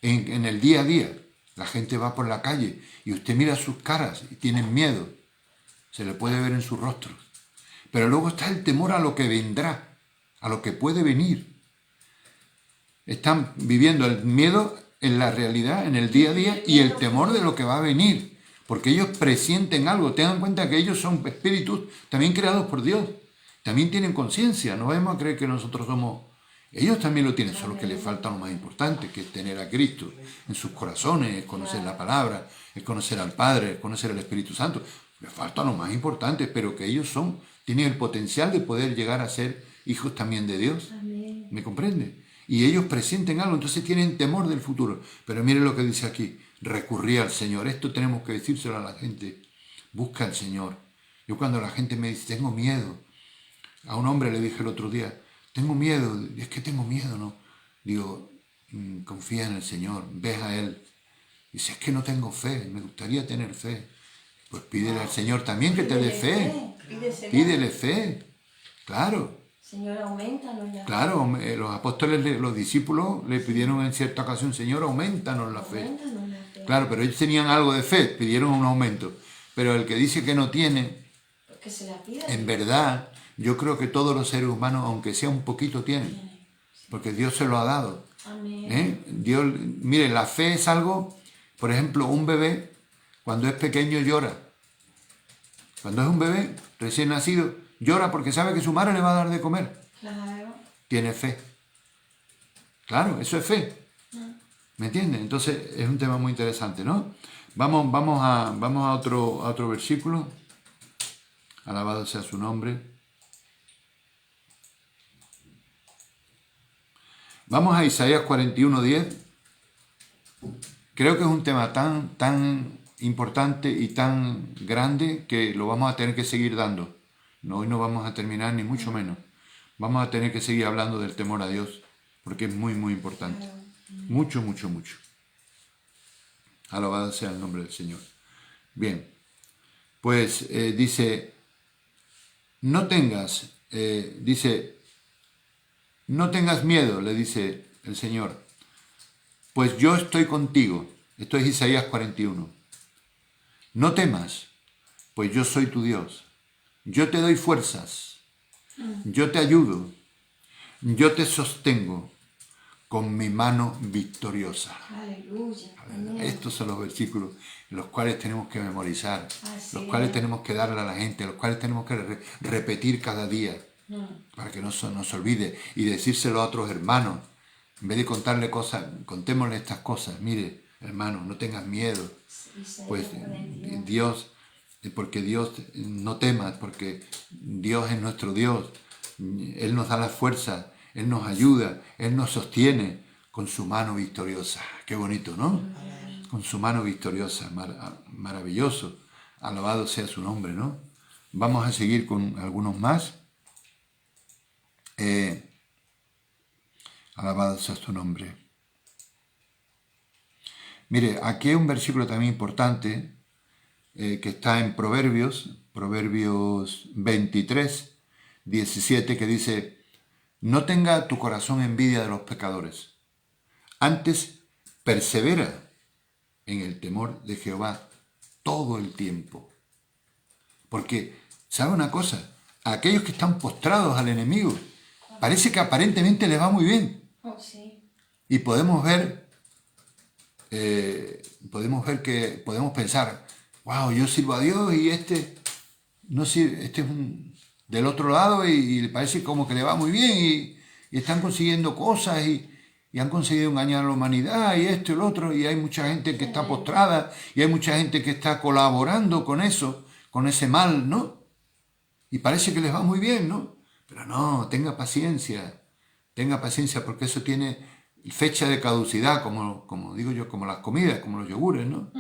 en el día a día. La gente va por la calle y usted mira sus caras y tienen miedo. Se le puede ver en sus rostros. Pero luego está el temor a lo que vendrá, a lo que puede venir. Están viviendo el miedo en la realidad, en el día a día, y el temor de lo que va a venir. Porque ellos presienten algo. Tengan en cuenta que ellos son espíritus también creados por Dios. También tienen conciencia. No vamos a creer que nosotros somos... Ellos también lo tienen, solo que les falta lo más importante, que es tener a Cristo en sus corazones, es conocer la palabra, es conocer al Padre, es conocer al Espíritu Santo. Les falta lo más importante, pero que ellos tienen el potencial de poder llegar a ser hijos también de Dios. Amén. ¿Me comprende? Y ellos presienten algo, entonces tienen temor del futuro. Pero miren lo que dice aquí, recurrí al Señor. Esto tenemos que decírselo a la gente. Busca al Señor. Yo cuando la gente me dice, tengo miedo, a un hombre le dije el otro día, tengo miedo, es que tengo miedo, ¿no? Digo, confía en el Señor, ves a Él. Dice, es que no tengo fe, me gustaría tener fe. Pues pídele al Señor también que te dé fe. Pídele fe, claro. Señor, aumentanos la Claro, los apóstoles, los discípulos le pidieron en cierta ocasión, Señor, aumentanos la fe. Aumentanos la fe. Claro, pero ellos tenían algo de fe, pidieron un aumento. Pero el que dice que no tiene, Que se la pida. en verdad, yo creo que todos los seres humanos, aunque sea un poquito, tienen. Porque Dios se lo ha dado. Amén. Dios, mire, la fe es algo, por ejemplo, un bebé, cuando es pequeño llora. Cuando es un bebé recién nacido, llora porque sabe que su madre le va a dar de comer. Claro. Tiene fe. Claro, eso es fe. ¿Me entiendes? Entonces es un tema muy interesante, ¿no? Vamos a otro versículo. Alabado sea su nombre. Vamos a Isaías 41:10. Creo que es un tema tan importante y tan grande que lo vamos a tener que seguir dando. No, hoy no vamos a terminar, ni mucho menos. Vamos a tener que seguir hablando del temor a Dios, porque es muy, muy importante. Mucho, mucho, mucho. Alabado sea el nombre del Señor. Bien, pues dice, no tengas miedo, le dice el Señor, pues yo estoy contigo. Esto es Isaías 41. No temas, pues yo soy tu Dios. Yo te doy fuerzas, yo te ayudo, yo te sostengo con mi mano victoriosa. Aleluya. Estos son los versículos en los cuales tenemos que memorizar, Así los cuales es. tenemos que darle a la gente, los cuales tenemos que repetir cada día para que no se nos olvide y decírselo a otros hermanos. En vez de contarle cosas, contémosle estas cosas. Mire, hermano, no tengas miedo. Pues Dios, porque Dios, no temas, porque Dios es nuestro Dios. Él nos da la fuerza, Él nos ayuda, Él nos sostiene con su mano victoriosa. Qué bonito, ¿no? Con su mano victoriosa, maravilloso. Alabado sea su nombre, ¿no? Vamos a seguir con algunos más. Alabado sea su nombre. Mire, aquí hay un versículo también importante que está en Proverbios 23, 17, que dice: no tenga tu corazón envidia de los pecadores, antes persevera en el temor de Jehová todo el tiempo. Porque, ¿sabe una cosa? A aquellos que están postrados al enemigo, parece que aparentemente les va muy bien. Oh, sí. Y podemos ver que podemos pensar, wow, yo sirvo a Dios y no sirve, este es del otro lado y le parece como que le va muy bien y están consiguiendo cosas y han conseguido engañar a la humanidad y esto y lo otro, y hay mucha gente que está postrada y hay mucha gente que está colaborando con eso, con ese mal, ¿no? Y parece que les va muy bien, ¿no? Pero no, tenga paciencia porque eso tiene fecha de caducidad, como digo yo, como las comidas, como los yogures, ¿no?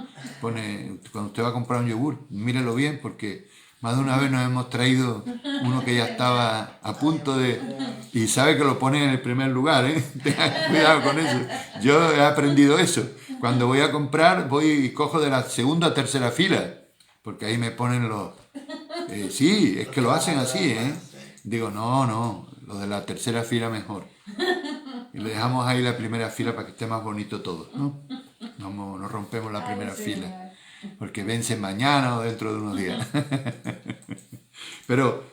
Cuando usted va a comprar un yogur, mírelo bien porque más de una vez nos hemos traído uno que ya estaba a punto de... Y sabe que lo pone en el primer lugar, ¿eh? Tenga cuidado con eso. Yo he aprendido eso. Cuando voy a comprar, voy y cojo de la segunda a tercera fila, porque ahí me ponen los... sí, es que lo hacen así, ¿eh? Digo, no, lo de la tercera fila mejor. Y le dejamos ahí la primera fila para que esté más bonito todo, ¿no? No rompemos la primera fila, porque vence mañana o dentro de unos días. Pero,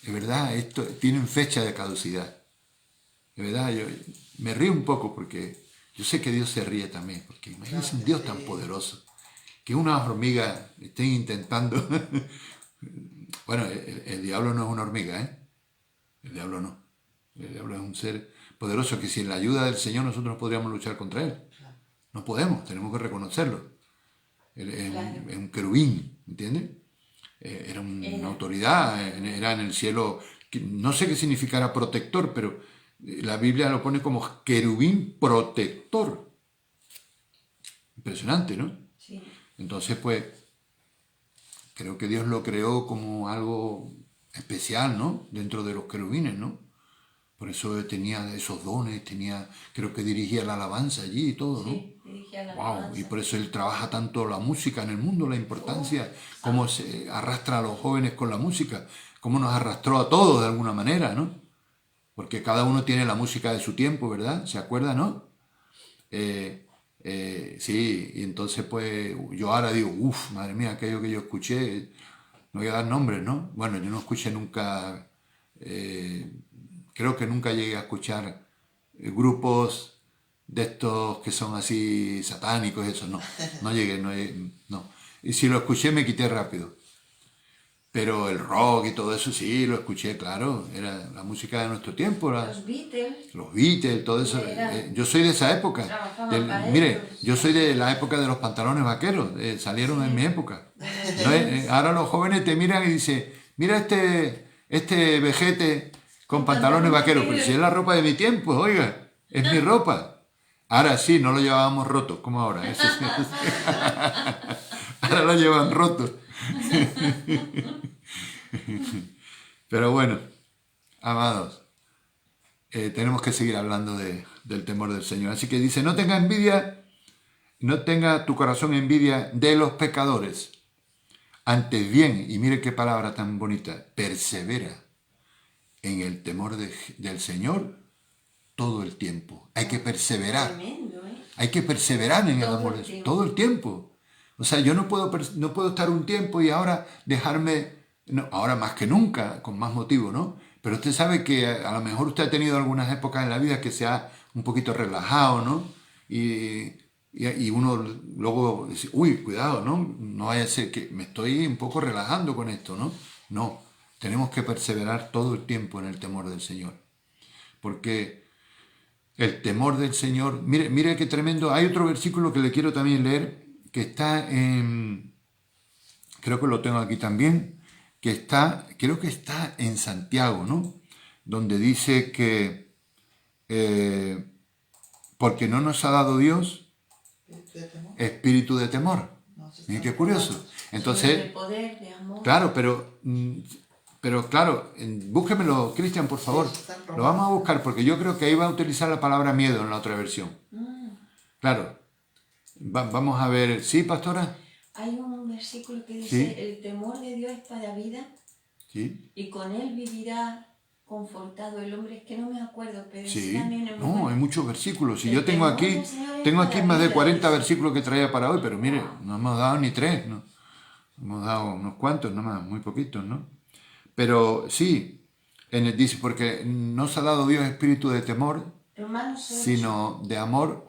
de verdad, esto tienen fecha de caducidad. De verdad, yo me río un poco porque yo sé que Dios se ríe también, porque imagínense un Dios tan poderoso, que unas hormigas estén intentando... Bueno, el diablo no es una hormiga, ¿eh? El diablo no. El diablo es un ser poderoso que sin la ayuda del Señor nosotros no podríamos luchar contra él. No podemos, tenemos que reconocerlo. Él es un querubín, ¿entiendes? Era una autoridad, era en el cielo, no sé qué significará protector, pero la Biblia lo pone como querubín protector. Impresionante, ¿no? Sí. Entonces, pues, creo que Dios lo creó como algo especial, ¿no? Dentro de los querubines, ¿no? Por eso tenía esos dones, creo que dirigía la alabanza allí y todo, ¿no? Sí, dirigía la Wow, alabanza. y por eso él trabaja tanto la música en el mundo, la importancia, cómo se arrastra a los jóvenes con la música, cómo nos arrastró a todos de alguna manera, ¿no? Porque cada uno tiene la música de su tiempo, ¿verdad? ¿Se acuerda, no? Sí, y entonces pues yo ahora digo, uff, madre mía, aquello que yo escuché, no voy a dar nombres, ¿no? Bueno, yo no escuché nunca, creo que nunca llegué a escuchar grupos de estos que son así satánicos, eso, no llegué, no. Y si lo escuché me quité rápido. Pero el rock y todo eso sí, lo escuché, claro, era la música de nuestro tiempo, los Beatles, todo eso. Yo soy de esa época. Mire, yo soy de la época de los pantalones vaqueros, salieron en mi época. ¿No? Ahora los jóvenes te miran y dicen, mira este vejete con pantalones vaqueros, pero si es la ropa de mi tiempo, oiga, es mi ropa. Ahora sí, no lo llevábamos roto, como ahora. Eso sí. Ahora lo llevan roto. Pero bueno, amados, tenemos que seguir hablando del temor del Señor. Así que dice, no tenga envidia, no tenga tu corazón envidia de los pecadores. Antes bien, y mire qué palabra tan bonita, persevera en el temor del Señor todo el tiempo. Hay que perseverar. Tremendo, ¿eh? Hay que perseverar en el amor de Dios todo el tiempo. O sea, yo no puedo estar un tiempo y ahora dejarme, no, ahora más que nunca, con más motivo, ¿no? Pero usted sabe que a lo mejor usted ha tenido algunas épocas en la vida que se ha un poquito relajado, ¿no? Y uno luego dice, uy, cuidado, ¿no? No vaya a ser que me estoy un poco relajando con esto, ¿no? No, tenemos que perseverar todo el tiempo en el temor del Señor. Porque el temor del Señor, mire qué tremendo. Hay otro versículo que le quiero también leer, que está en, creo que lo tengo aquí también, creo que está en Santiago, ¿no? Donde dice que porque no nos ha dado Dios ¿De temor? espíritu de temor. No, se Mira está qué curioso. preparando. De Entonces, poder, de amor. claro, pero claro, búsquemelo, Cristian, por favor. Sí, está en Lo vamos a Romanos. buscar porque yo creo que ahí va a utilizar la palabra miedo en la otra versión. Claro. Vamos a ver. ¿Sí, pastora? Hay un versículo que dice, Sí. el temor de Dios es para vida Sí. y con él vivirá confortado el hombre. Es que no me acuerdo, pero ese Sí. también es muy No, bueno. hay muchos versículos. Si El yo tengo temor aquí, del Señor es tengo aquí para más de vida, 40 dice. versículos que traía para hoy, pero mire, no hemos dado ni 3, ¿no? Hemos dado unos cuantos nomás, muy poquitos, ¿no? Pero sí, dice, porque no se ha dado Dios espíritu de temor, Romanos 8. sino de amor,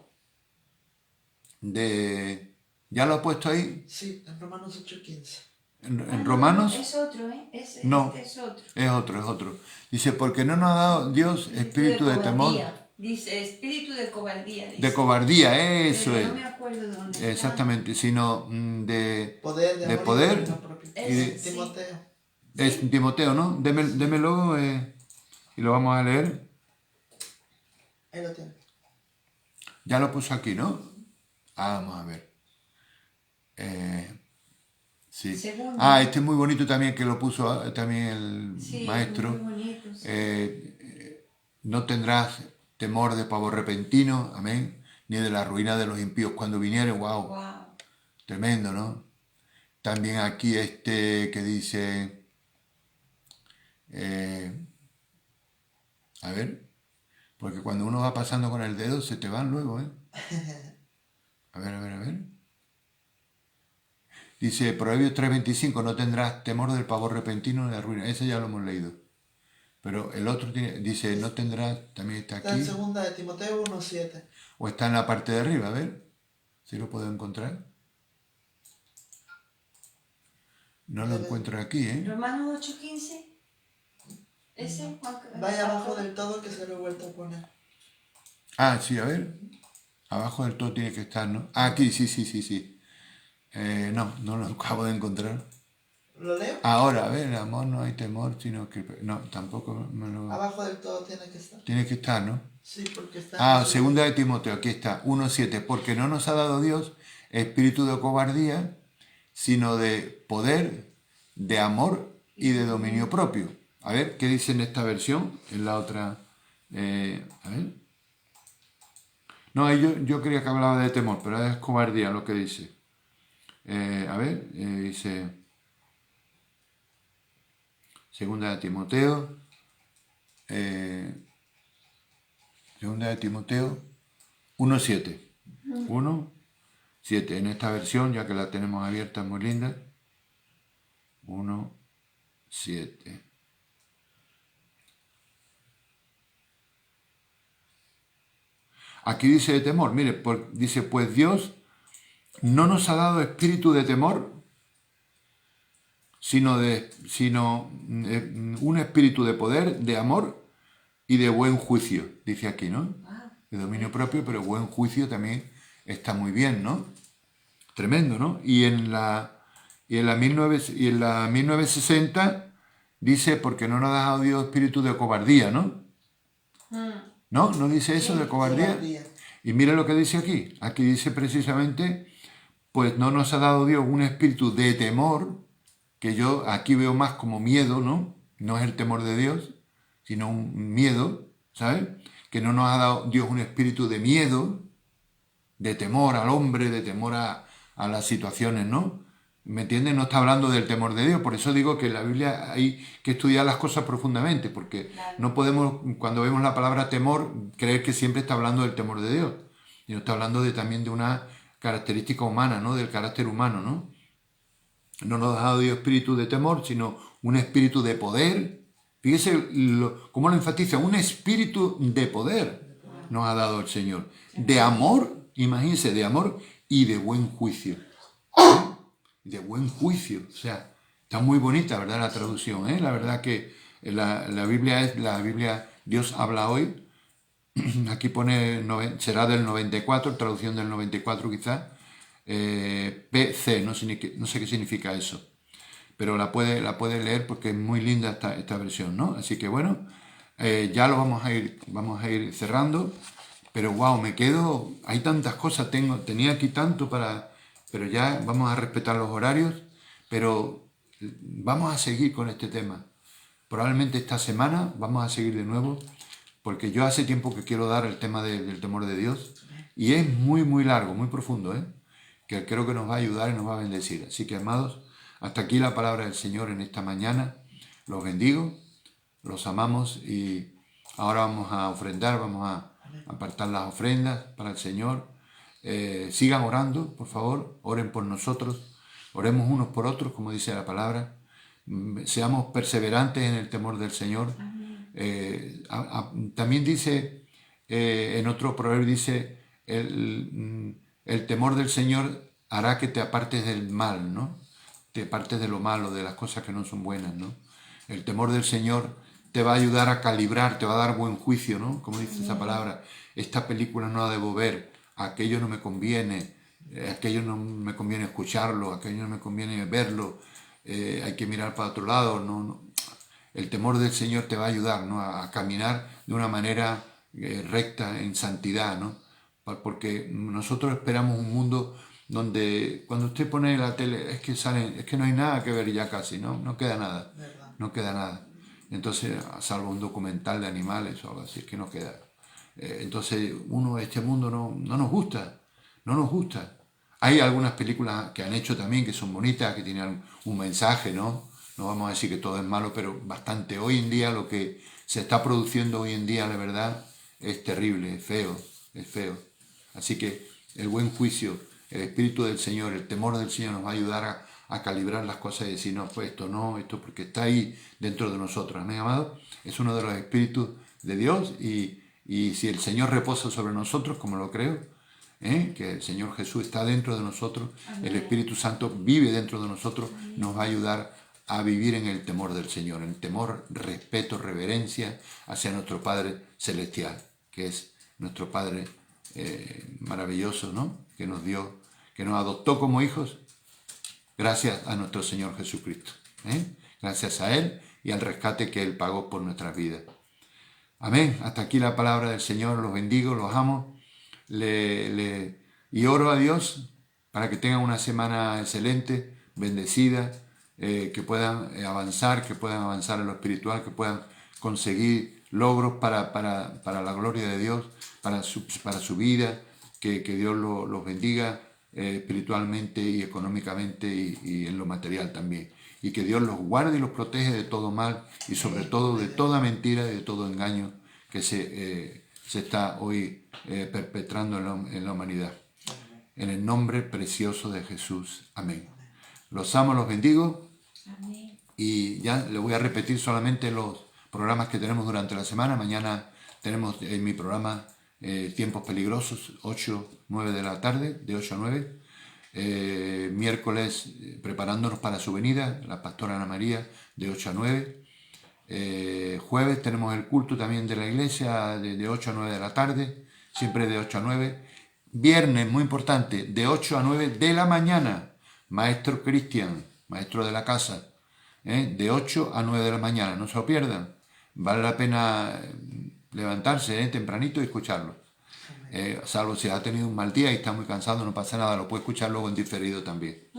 ¿Ya lo ha puesto ahí? Sí, en Romanos 8:15. En Romanos. Es otro, ¿eh? No. Este es otro. Es otro. Dice, porque no nos ha dado Dios espíritu de temor, cobardía. Dice, espíritu de cobardía. Dice. de cobardía, eso Pero es. no me acuerdo dónde está. Exactamente, sino de Poder, de amor poder. y de dominio propio. Y de- Sí. Timoteo. Es Timoteo, ¿no? Démelo y lo vamos a leer. Ahí lo tiene. Ya lo puso aquí, ¿no? Vamos a ver. Sí. Segundo. Este es muy bonito también que lo puso también el Sí, maestro. muy bonito, sí. No tendrás temor de pavor repentino, amén, ni de la ruina de los impíos cuando vinieren. Wow, Wow. tremendo, ¿no? También aquí que dice, a ver, porque cuando uno va pasando con el dedo se te van luego, ¿eh? A ver. Dice, Proverbios 3:25, no tendrás temor del pavor repentino ni de la ruina. Ese ya lo hemos leído. Pero el otro dice, no tendrás, también está Está en aquí, segunda de Timoteo 1:7. o está en la parte de arriba, a ver, si lo puedo encontrar. No lo encuentro aquí, ¿eh? Romanos 8:15. Ese. Vaya abajo del todo que se lo he vuelto a poner. Sí, a ver. Abajo del todo tiene que estar, ¿no? Aquí, sí. No lo acabo de encontrar. ¿Lo leo? Ahora, a ver, amor no hay temor, sino que... No, tampoco me lo... Abajo del todo tiene que estar. Tiene que estar, ¿no? Sí, porque está. en Segunda de Timoteo, aquí está, 1:7, porque no nos ha dado Dios espíritu de cobardía, sino de poder, de amor y de dominio propio. A ver, ¿qué dice en esta versión? En la otra, a ver. No, ahí yo creía que hablaba de temor, pero es cobardía lo que dice. A ver, dice, segunda de Timoteo, segunda de Timoteo 1:7. 1:7. En esta versión, ya que la tenemos abierta, muy linda. 1:7. Aquí dice de temor, mire, dice, pues Dios no nos ha dado espíritu de temor, sino un espíritu de poder, de amor y de buen juicio, dice aquí, ¿no? De dominio propio, pero buen juicio también está muy bien, ¿no? Tremendo, ¿no? Y en la 1960 dice, porque no nos ha dado Dios espíritu de cobardía, ¿no? ¿No? ¿No dice eso de cobardía? Y mira lo que dice aquí. Aquí dice precisamente, pues no nos ha dado Dios un espíritu de temor, que yo aquí veo más como miedo, ¿no? No es el temor de Dios, sino un miedo, ¿sabes? Que no nos ha dado Dios un espíritu de miedo, de temor al hombre, de temor a las situaciones, ¿no? ¿Me entiendes? No está hablando del temor de Dios. Por eso digo que en la Biblia hay que estudiar las cosas profundamente, porque no podemos, cuando vemos la palabra temor, creer que siempre está hablando del temor de Dios. Y no está hablando también de una característica humana, ¿no? Del carácter humano, ¿no? No nos ha dado Dios espíritu de temor, sino un espíritu de poder. Fíjese cómo lo enfatiza, un espíritu de poder nos ha dado el Señor. De amor, imagínense, de amor y de buen juicio. De buen juicio, o sea, está muy bonita, ¿verdad? La traducción, ¿eh? La verdad que la Biblia, Dios habla hoy. Aquí pone, será del 94, traducción del 94 quizás. PC, no sé qué significa eso, pero la puede leer porque es muy linda esta versión, ¿no? Así que bueno, Ya lo vamos a ir cerrando, pero wow, me quedo, hay tantas cosas, tenía aquí tanto pero ya vamos a respetar los horarios, pero vamos a seguir con este tema. Probablemente esta semana vamos a seguir de nuevo, porque yo hace tiempo que quiero dar el tema del temor de Dios, y es muy, muy largo, muy profundo, que creo que nos va a ayudar y nos va a bendecir. Así que, amados, hasta aquí la palabra del Señor en esta mañana. Los bendigo, los amamos y ahora vamos a ofrendar, vamos a apartar las ofrendas para el Señor. Sigan orando, por favor, oren por nosotros, oremos unos por otros, como dice la palabra. Seamos perseverantes en el temor del Señor. También dice, en otro proverbio dice, el temor del Señor hará que te apartes del mal, ¿no? Te apartes de lo malo, de las cosas que no son buenas, ¿no? El temor del Señor te va a ayudar a calibrar, te va a dar buen juicio, ¿no? Como dice esa palabra, esta película no la debo ver, aquello no me conviene, aquello no me conviene escucharlo, aquello no me conviene verlo, hay que mirar para otro lado, no. El temor del Señor te va a ayudar, ¿no? A caminar de una manera recta, en santidad, ¿no? Porque nosotros esperamos un mundo donde cuando usted pone la tele es que no hay nada que ver ya casi, no queda nada, no queda nada. Entonces, salvo un documental de animales o algo así, es que no queda. Entonces, este mundo no nos gusta. Hay algunas películas que han hecho también que son bonitas, que tienen un mensaje, ¿no? No vamos a decir que todo es malo, pero bastante. Hoy en día lo que se está produciendo hoy en día, la verdad, es terrible, es feo. Así que el buen juicio, el Espíritu del Señor, el temor del Señor nos va a ayudar a calibrar las cosas y decir, no, pues esto porque está ahí dentro de nosotros. Amén, amado. Es uno de los espíritus de Dios y si el Señor reposa sobre nosotros, como lo creo, que el Señor Jesús está dentro de nosotros, amén. El Espíritu Santo vive dentro de nosotros, amén. Nos va a ayudar a vivir en el temor del Señor, en temor, respeto, reverencia hacia nuestro Padre Celestial, que es nuestro Padre maravilloso, ¿no? Que nos adoptó como hijos, gracias a nuestro Señor Jesucristo. Gracias a Él y al rescate que Él pagó por nuestras vidas. Amén. Hasta aquí la palabra del Señor. Los bendigo, los amo. Y oro a Dios para que tengan una semana excelente, bendecida, que puedan avanzar en lo espiritual, que puedan conseguir logros para la gloria de Dios, para su vida, que Dios los bendiga espiritualmente y económicamente y en lo material también. Y que Dios los guarde y los protege de todo mal y sobre todo de toda mentira y de todo engaño que se está hoy perpetrando en la humanidad. En el nombre precioso de Jesús. Amén. Los amo, los bendigo. Amén. Y ya le voy a repetir solamente los programas que tenemos durante la semana. Mañana tenemos en mi programa Tiempos Peligrosos, 8-9 de la tarde, de 8 a 9. Miércoles, preparándonos para su venida, la pastora Ana María, de 8 a 9. Jueves tenemos el culto también de la iglesia, de 8 a 9 de la tarde, siempre de 8 a 9. Viernes, muy importante, de 8 a 9 de la mañana, maestro Cristian, maestro de la casa, de 8 a 9 de la mañana, no se lo pierdan, vale la pena levantarse tempranito y escucharlo. Salvo si ha tenido un mal día y está muy cansado, no pasa nada, lo puede escuchar luego en diferido también.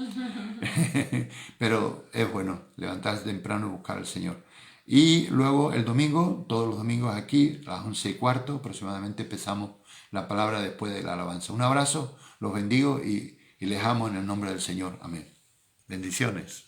Pero es bueno levantarse temprano y buscar al Señor. Y luego el domingo, todos los domingos aquí, a las 11:15 aproximadamente, empezamos la palabra después de la alabanza. Un abrazo, los bendigo y les amo en el nombre del Señor. Amén. Bendiciones.